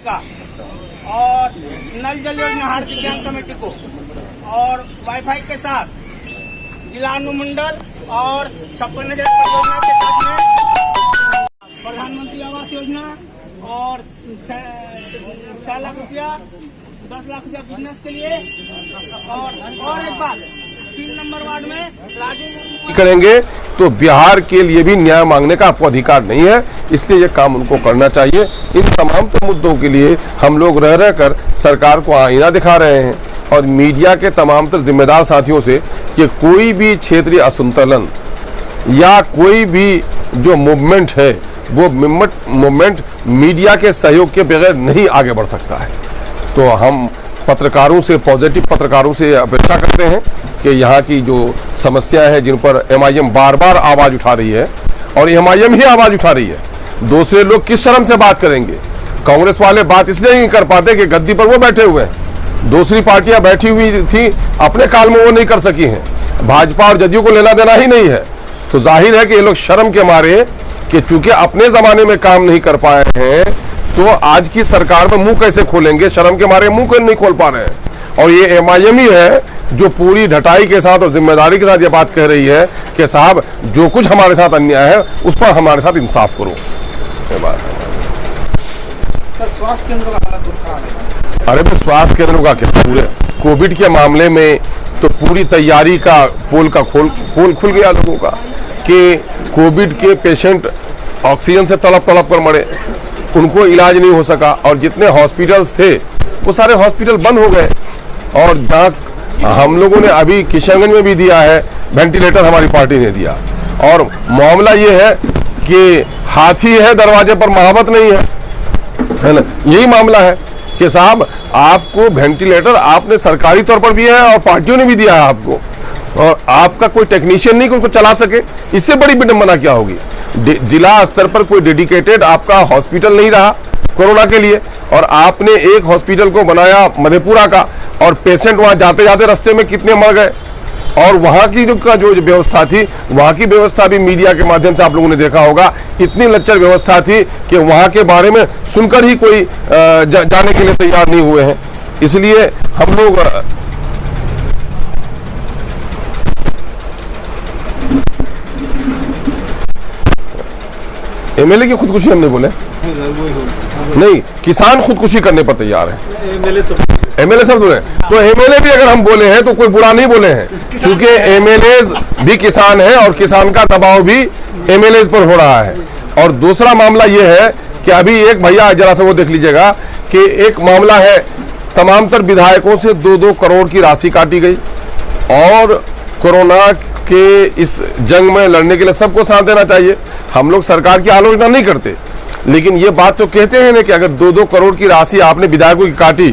का और नल जल योजना हार्दिक विज्ञान कमेटी को और वाईफाई के साथ जिला अनुमंडल और 56,000 परियोजना के साथ में प्रधानमंत्री आवास योजना और 6 लाख रुपया 10 लाख रुपया बिजनेस के लिए और एक बात 3 नंबर वार्ड में राजू करेंगे तो बिहार के लिए भी न्याय मांगने का आपको अधिकार नहीं है, इसलिए ये काम उनको करना चाहिए। इन तमाम मुद्दों के लिए हम लोग रह रहकर सरकार को आईना दिखा रहे हैं और मीडिया के तमाम जिम्मेदार साथियों से कि कोई भी क्षेत्रीय असंतुलन या कोई भी जो मूवमेंट है वो मूवमेंट मीडिया के सहयोग के बगैर नहीं आगे बढ़ सकता है। तो हम पत्रकारों से, पॉजिटिव पत्रकारों से अपेक्षा करते हैं कि यहाँ की जो समस्याएं हैं जिन पर MIM बार बार आवाज़ उठा रही है और MIM ही आवाज़ उठा रही है, दूसरे लोग किस शर्म से बात करेंगे। कांग्रेस वाले बात इसलिए नहीं कर पाते कि गद्दी पर वो बैठे हुए हैं, दूसरी पार्टियां बैठी हुई थी अपने काल में वो नहीं कर सकी हैं, भाजपा और जदयू को लेना देना ही नहीं है। तो जाहिर है कि ये लोग शर्म के मारे कि चूंकि अपने ज़माने में काम नहीं कर पाए हैं तो आज की सरकार में मुंह कैसे खोलेंगे, शर्म के मारे मुंह क्यों नहीं खोल पा रहे हैं। और ये MIM ही है जो पूरी ढटाई के साथ और जिम्मेदारी के साथ ये बात कह रही है कि साहब जो कुछ हमारे साथ अन्याय है उस पर हमारे साथ इंसाफ करो। ये बात है। स्वास्थ्य केंद्रों का हालत खराब है। अरे भाई स्वास्थ्य केंद्रों का क्या, पूरे कोविड के मामले में तो पूरी तैयारी का पोल का पोल खुल गया लोगों का कि कोविड के पेशेंट ऑक्सीजन से तड़प कर मरे, उनको इलाज नहीं हो सका और जितने हॉस्पिटल्स थे वो सारे हॉस्पिटल बंद हो गए। और जहाँ हम लोगों ने अभी किशनगंज में भी दिया है वेंटिलेटर, हमारी पार्टी ने दिया। और मामला ये है कि हाथी है दरवाजे पर महाबत नहीं है ना, यही मामला है कि साहब आपको वेंटिलेटर आपने सरकारी तौर पर भी है और पार्टियों ने भी दिया है आपको, और आपका कोई टेक्नीशियन नहीं कि उनको चला सके। इससे बड़ी विडंबना क्या होगी। जिला स्तर पर कोई डेडिकेटेड आपका हॉस्पिटल नहीं रहा कोरोना के लिए और आपने एक हॉस्पिटल को बनाया मधेपुरा का और पेशेंट वहां जाते जाते रास्ते में कितने मर गए। और वहां की जो व्यवस्था थी, वहां की व्यवस्था भी मीडिया के माध्यम से आप लोगों ने देखा होगा, इतनी लच्चर व्यवस्था थी कि वहां के बारे में सुनकर ही कोई जाने के लिए तैयार नहीं हुए हैं। इसलिए हम लोग MLA की खुदकुशी हम नहीं बोले, नहीं, किसान खुदकुशी करने पर तैयार है। MLA सब बोले तो MLA भी अगर हम बोले हैं तो कोई बुरा नहीं बोले हैं, क्योंकि MLAs भी किसान है और किसान का दबाव भी MLAs पर हो रहा है। और दूसरा मामला यह है कि अभी एक भैया जरा सा वो देख लीजिएगा कि एक मामला है तमाम तर विधायकों से 2-2 करोड़ की राशि काटी गई और कोरोना के इस जंग में लड़ने के लिए सबको साथ देना चाहिए। हम लोग सरकार की आलोचना नहीं करते, लेकिन ये बात तो कहते हैं ना कि अगर 2-2 करोड़ की राशि आपने विधायकों की काटी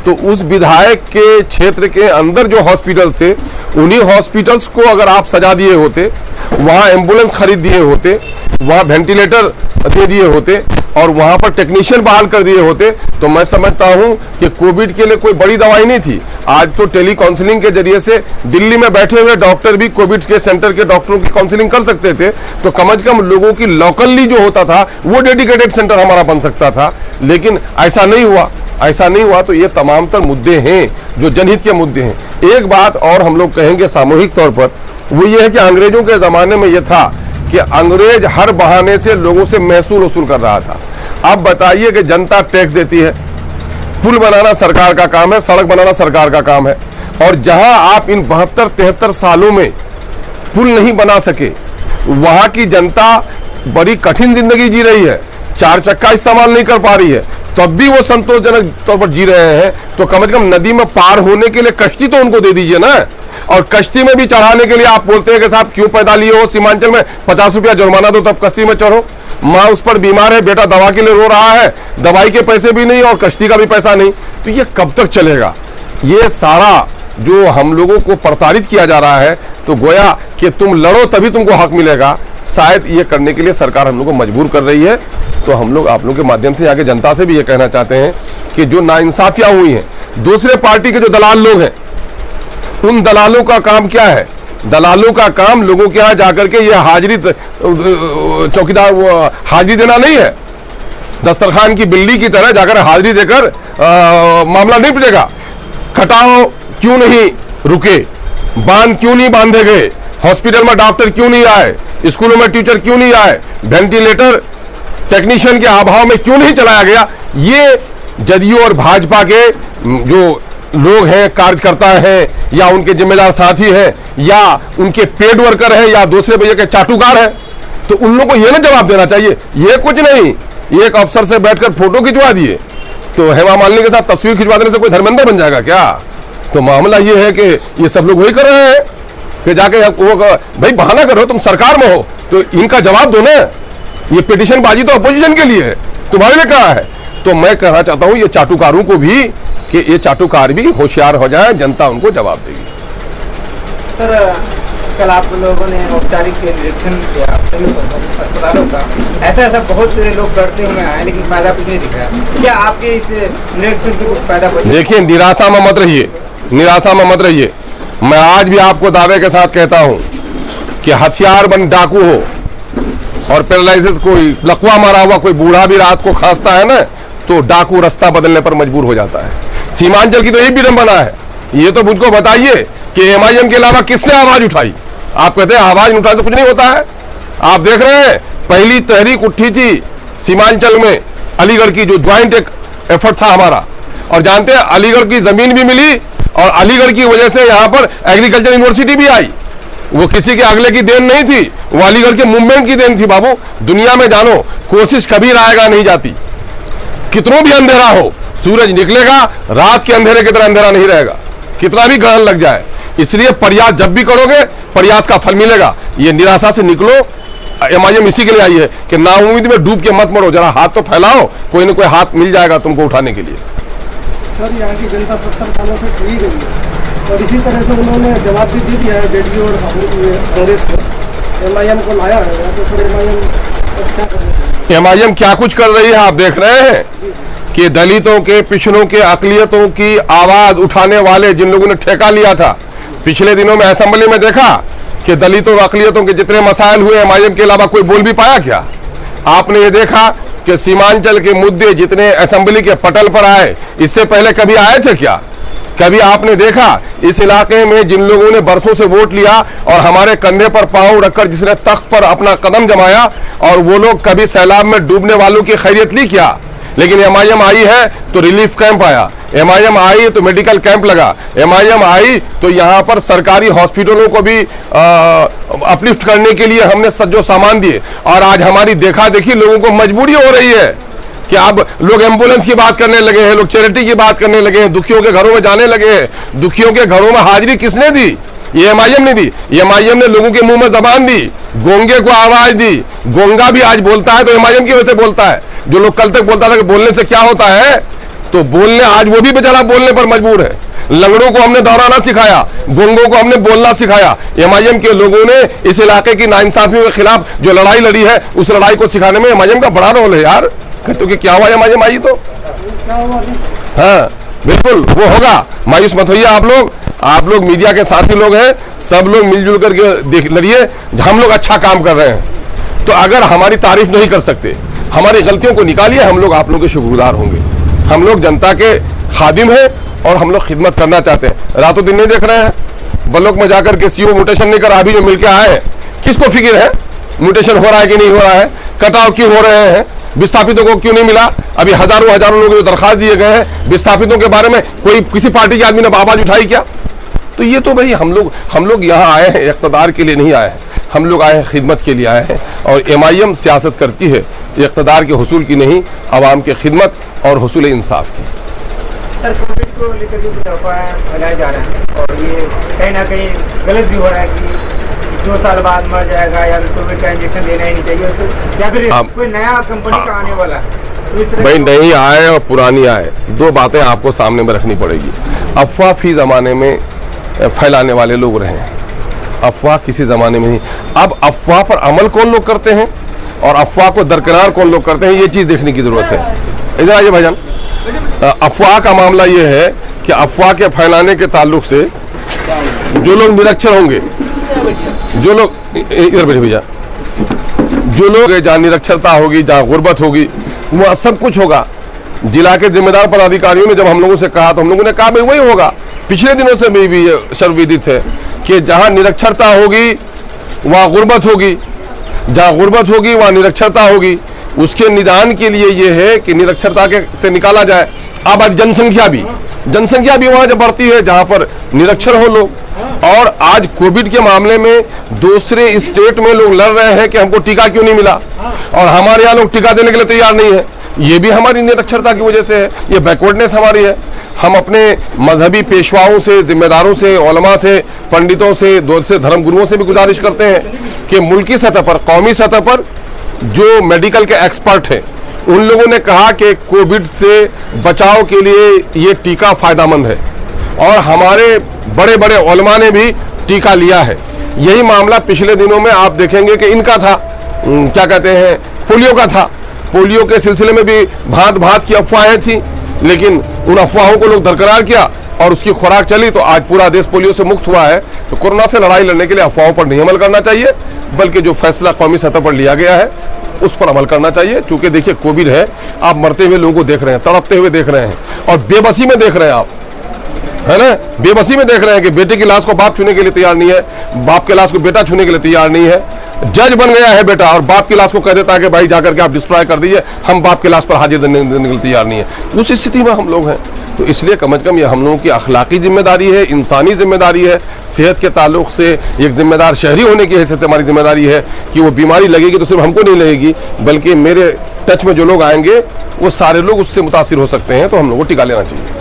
तो उस विधायक के क्षेत्र के अंदर जो हॉस्पिटल थे उन्हीं हॉस्पिटल्स को अगर आप सजा दिए होते, वहाँ एम्बुलेंस खरीद दिए होते, वहाँ वेंटिलेटर दे दिए होते और वहाँ पर टेक्नीशियन बहाल कर दिए होते तो मैं समझता हूँ कि कोविड के लिए कोई बड़ी दवाई नहीं थी। आज तो टेली काउंसलिंग के जरिए से दिल्ली में बैठे हुए डॉक्टर भी कोविड के सेंटर के डॉक्टरों की काउंसलिंग कर सकते थे, तो कम से कम लोगों की लोकली जो होता था वो डेडिकेटेड सेंटर हमारा बन सकता था। लेकिन ऐसा नहीं हुआ, ऐसा नहीं हुआ। तो ये तमाम तर मुद्दे हैं जो जनहित के मुद्दे हैं। एक बात और हम लोग कहेंगे सामूहिक तौर पर, वो ये है कि अंग्रेजों के ज़माने में ये था कि अंग्रेज हर बहाने से लोगों से महसूल वसूल कर रहा था। अब बताइए कि जनता टैक्स देती है, पुल बनाना सरकार का काम है, सड़क बनाना सरकार का काम है, और जहां आप इन 72-73 सालों में पुल नहीं बना सके वहां की जनता बड़ी कठिन जिंदगी जी रही है, 4 चक्का इस्तेमाल नहीं कर पा रही है, तब भी वो संतोषजनक तौर पर जी रहे हैं। तो कम से कम नदी में पार होने के लिए कश्ती तो उनको दे दीजिए ना। और कश्ती में भी चढ़ाने के लिए आप बोलते हैं कि साहब क्यों पैदा लिए हो, सीमांचल में 50 रुपया जुर्माना दो तब कश्ती में चढ़ो। माँ उस पर बीमार है, बेटा दवा के लिए रो रहा है, दवाई के पैसे भी नहीं और कश्ती का भी पैसा नहीं, तो ये कब तक चलेगा। ये सारा जो हम लोगों को प्रताड़ित किया जा रहा है, तो गोया कि तुम लड़ो तभी तुमको हक मिलेगा, शायद ये करने के लिए सरकार हम लोग को मजबूर कर रही है। तो हम लोग आप लोगों के माध्यम से आगे जनता से भी ये कहना चाहते हैं कि जो नाइंसाफियां हुई हैं, दूसरे पार्टी के जो दलाल लोग हैं, उन दलालों का काम क्या है। दलालों का काम लोगों के यहाँ जाकर के ये हाजिरी चौकीदार हाजिरी देना नहीं है, दस्तरखान की बिल्ली की तरह जाकर हाजिरी देकर मामला नहीं पिटेगा। कटाव क्यों नहीं रुके, बांध क्यों नहीं बांधे गए, हॉस्पिटल में डॉक्टर क्यों नहीं आए, स्कूलों में टीचर क्यों नहीं आए, वेंटिलेटर टेक्नीशियन के अभाव में क्यों नहीं चलाया गया। ये जदयू और भाजपा के जो लोग हैं, कार्यकर्ता हैं, या उनके जिम्मेदार साथी हैं, या उनके पेड वर्कर हैं, या दूसरे भैया के चाटुकार हैं, तो उन लोगों को ये ना जवाब देना चाहिए। ये कुछ नहीं, एक अफसर से बैठकर फोटो खिंचवा दिए तो हेमा मालिनी के साथ तस्वीर खिंचवा देने से कोई धर्मेंद्र बन जाएगा क्या। तो मामला ये है कि ये सब लोग वही कर रहे हैं कि जाके वो भाई बहाना करो, तुम सरकार में हो तो इनका जवाब दो ना। ये पिटीशन बाजी तो अपोजिशन के लिए है, तुम्हारे लिए कहा है। तो मैं कहना चाहता हूं ये चाटुकारों को भी कि ये चाटुकार भी होशियार हो जाए, जनता उनको जवाब देगी। सर, कल आप लोगों ने औपचारिक निरीक्षण किया अस्पतालों का, ऐसा बहुत लोग डरते हुए आए लेकिन फायदा कुछ नहीं दिख रहा। क्या आपके इस निरीक्षण से कुछ फायदा पहुंचा? देखिए, निराशा में मत रहिए, निराशा में मत रहिए। मैं आज भी आपको दावे के साथ कहता हूं कि हथियार बंद डाकू हो और पैरालिसिस, कोई लकवा मारा हुआ कोई बूढ़ा भी रात को खांसता है ना, तो डाकू रास्ता बदलने पर मजबूर हो जाता है। सीमांचल की तो यही विडंबना है। ये तो मुझको बताइए कि एमआईएम के अलावा किसने आवाज उठाई। आप कहते हैं आवाज उठाने से कुछ नहीं होता है। आप देख रहे हैं, पहली तहरीक उठी थी सीमांचल में अलीगढ़ की, जो ज्वाइंट एक एफर्ट था हमारा, और जानते हैं अलीगढ़ की जमीन भी मिली और अलीगढ़ की वजह से यहां पर एग्रीकल्चर यूनिवर्सिटी भी आई। वो किसी के अगले की देन नहीं थी, वो अलीगढ़ के मूवमेंट की देन थी। बाबू, दुनिया में जानो, कोशिश कभी रायगा नहीं जाती। कितना भी अंधेरा हो, सूरज निकलेगा, रात के अंधेरे की तरह अंधेरा नहीं रहेगा, कितना भी ग्रहण लग जाए। इसलिए प्रयास जब भी करोगे, प्रयास का फल मिलेगा। ये निराशा से निकलो। एमआईएम इसी के लिए आई है कि नाउम्मीद में डूब के मत मरो, जरा हाथ तो फैलाओ, कोई ना कोई हाथ मिल जाएगा तुमको उठाने के लिए। सर, यहाँ की जनता 70 सालों से जुड़ी गई है और इसी तरह से उन्होंने जवाब भी दे दिया है जेडीयू और कांग्रेस को। एमआईएम को लाया है तो फिर एमआईएम क्या कुछ कर रही है आप देख रहे हैं कि दलितों के, पिछड़ों के, अकलियतों की आवाज उठाने वाले जिन लोगों ने ठेका लिया था, पिछले दिनों में असेंबली में देखा कि दलितों और अकलियतों के जितने मसाइल हुए, एमआईएम के अलावा कोई बोल भी पाया क्या। आपने ये देखा कि सीमांचल के मुद्दे जितने असेंबली के पटल पर आए, इससे पहले कभी आए थे क्या। कभी आपने देखा इस इलाके में जिन लोगों ने बरसों से वोट लिया और हमारे कंधे पर पांव रखकर जिसने तख्त पर अपना कदम जमाया, और वो लोग कभी सैलाब में डूबने वालों की खैरियत ली क्या। लेकिन एमआईएम आई है तो रिलीफ कैंप आया, एमआईएम आई तो मेडिकल कैंप लगा, एमआईएम आई तो यहाँ पर सरकारी हॉस्पिटलों को भी अपलिफ्ट करने के लिए हमने सज्जो सामान दिए। और आज हमारी देखा देखी लोगों को मजबूरी हो रही है कि अब लोग एम्बुलेंस की बात करने लगे हैं, लोग चैरिटी की बात करने लगे हैं, दुखियों के घरों में जाने लगे हैं। दुखियों के घरों में हाजिरी किसने दी? ये एमआईएम ने दी। एमआईएम ने लोगों के मुंह में जबान दी, गोंगे को आवाज दी। गोंगा भी आज बोलता है तो एमआईएम की वजह से बोलता है। जो लोग कल तक बोलता था कि बोलने से क्या होता है, तो बोलने, आज वो भी बेचारा बोलने पर मजबूर है। लंगड़ों को हमने दौड़ाना सिखाया, गोंगों को हमने बोलना सिखाया। एमआईएम के लोगों ने इस इलाके की नाइंसाफियों के खिलाफ जो लड़ाई लड़ी है, उस लड़ाई को सिखाने में एमआईएम का बड़ा रोल है यार। कहते कि क्या हुआ एमआईएम आई तो, हाँ बिल्कुल वो होगा। मायूस मत होइए आप लोग मीडिया के साथी लोग हैं, सब लोग मिलजुल करके लड़िए। हम लोग अच्छा काम कर रहे हैं, तो अगर हमारी तारीफ नहीं कर सकते, हमारी गलतियों को निकालिए, हम लोग आप लोगों के शुक्रगुजार होंगे। हम लोग जनता के खादिम हैं और हम लोग खिदमत करना चाहते हैं। रातों दिन नहीं देख रहे हैं, बलोक में जाकर के सीओ म्यूटेशन नहीं कर, अभी जो मिलकर आए हैं, किसको फिक्र है म्यूटेशन हो रहा है कि नहीं हो रहा है, कटाव क्यों हो रहे हैं, विस्थापितों को क्यों नहीं मिला। अभी हजारों लोगों को दरखास्त दिए गए हैं, विस्थापितों के बारे में कोई किसी पार्टी के आदमी ने आवाज उठाई क्या। तो ये तो भाई हम लोग यहाँ आए हैं इक़्तिदार के लिए नहीं आए हैं, हम लोग आए हैं खिदमत के लिए आए हैं। और एमआईएम सियासत करती है इक़्तिदार के हुसूल की नहीं, आवाम की खिदमत और हुसूल इंसाफ की। सर, कोविड को लेकर जो अफवाहें फैलाए जा रहे हैं और ये कहीं ना कहीं गलत भी हो रहा है कि 2 साल बाद मर जाएगा या कोविड का इंजेक्शन देना ही नहीं चाहिए, या फिर कोई नया कंपनी का आने वाला है। तो भाई नहीं आए और पुरानी आए, दो बातें आपको सामने में रखनी पड़ेगी। अफवाह फी जमाने में फैलाने वाले लोग रहे हैं, अफवाह किसी जमाने में नहीं। अब अफवाह पर अमल कौन लोग करते हैं और अफवाह को दरकिनार कौन लोग करते हैं, ये चीज देखने की जरूरत है। इधर आइए भाईजान। अफवाह का मामला ये है कि अफवाह के फैलाने के ताल्लुक से जो लोग निरक्षर होंगे, जो लोग इधर बैठे भैया, जो लोग जहाँ निरक्षरता होगी, जहाँ गुर्बत होगी, वहाँ सब कुछ होगा। जिला के जिम्मेदार पदाधिकारियों ने जब हम लोगों से कहा तो हम लोगों ने कहा भाई वही होगा। पिछले दिनों से भी सर्वविदित है कि जहाँ निरक्षरता होगी वहाँ गुर्बत होगी, जहाँ गुर्बत होगी वहाँ निरक्षरता होगी। उसके निदान के लिए ये है कि निरक्षरता के से निकाला जाए। अब आज जनसंख्या भी वहाँ जब बढ़ती है जहाँ पर निरक्षर हो लोग, और आज कोविड के मामले में दूसरे स्टेट में लोग लड़ रहे हैं कि हमको टीका क्यों नहीं मिला, और हमारे यहाँ लोग टीका देने के लिए तैयार नहीं है। ये भी हमारी निरक्षरता की वजह से है, ये बैकवर्डनेस हमारी है। हम अपने मजहबी पेशवाओं से, जिम्मेदारों से, उलमा से, पंडितों से, दूसरे धर्मगुरुओं से भी गुजारिश करते हैं कि मुल्की सतह पर, कौमी सतह पर जो मेडिकल के एक्सपर्ट हैं उन लोगों ने कहा कि कोविड से बचाव के लिए ये टीका फायदेमंद है, और हमारे बड़े बड़े उलमा ने भी टीका लिया है। यही मामला पिछले दिनों में आप देखेंगे कि इनका था, क्या कहते हैं, पोलियो का था। पोलियो के सिलसिले में भी भांत भांत की अफवाहें थी, लेकिन उन अफवाहों को लोग बरकरार किया और उसकी खुराक चली तो आज पूरा देश पोलियो से मुक्त हुआ है। तो कोरोना से लड़ाई लड़ने के लिए अफवाहों पर नहीं अमल करना चाहिए, बल्कि जो फैसला कौमी सतह पर लिया गया है उस पर अमल करना चाहिए। क्योंकि देखिए कोविड है, आप मरते हुए लोगों को देख रहे हैं, तड़पते हुए देख रहे हैं, और बेबसी में देख रहे हैं आप, है ना, बेबसी में देख रहे हैं कि बेटे की लाश को बाप छूने के लिए तैयार नहीं है, बाप की लाश को बेटा छूने के लिए तैयार नहीं है। जज बन गया है बेटा और बाप की लाश को कह देता है कि भाई जाकर के आप डिस्ट्रॉय कर दीजिए, हम बाप की लाश पर हाजिर देने के लिए तैयार नहीं है। उस स्थिति में हम लोग हैं। तो इसलिए कम से कम ये हम लोगों की अखलाकी जिम्मेदारी है, इंसानी जिम्मेदारी है। सेहत के ताल्लुक से एक जिम्मेदार शहरी होने की हैसियत से हमारी जिम्मेदारी है कि वो बीमारी लगेगी तो सिर्फ हमको नहीं लगेगी, बल्कि मेरे टच में जो लोग आएंगे वो सारे लोग उससे मुतासिर हो सकते हैं। तो हम लोग को टीका लेना चाहिए।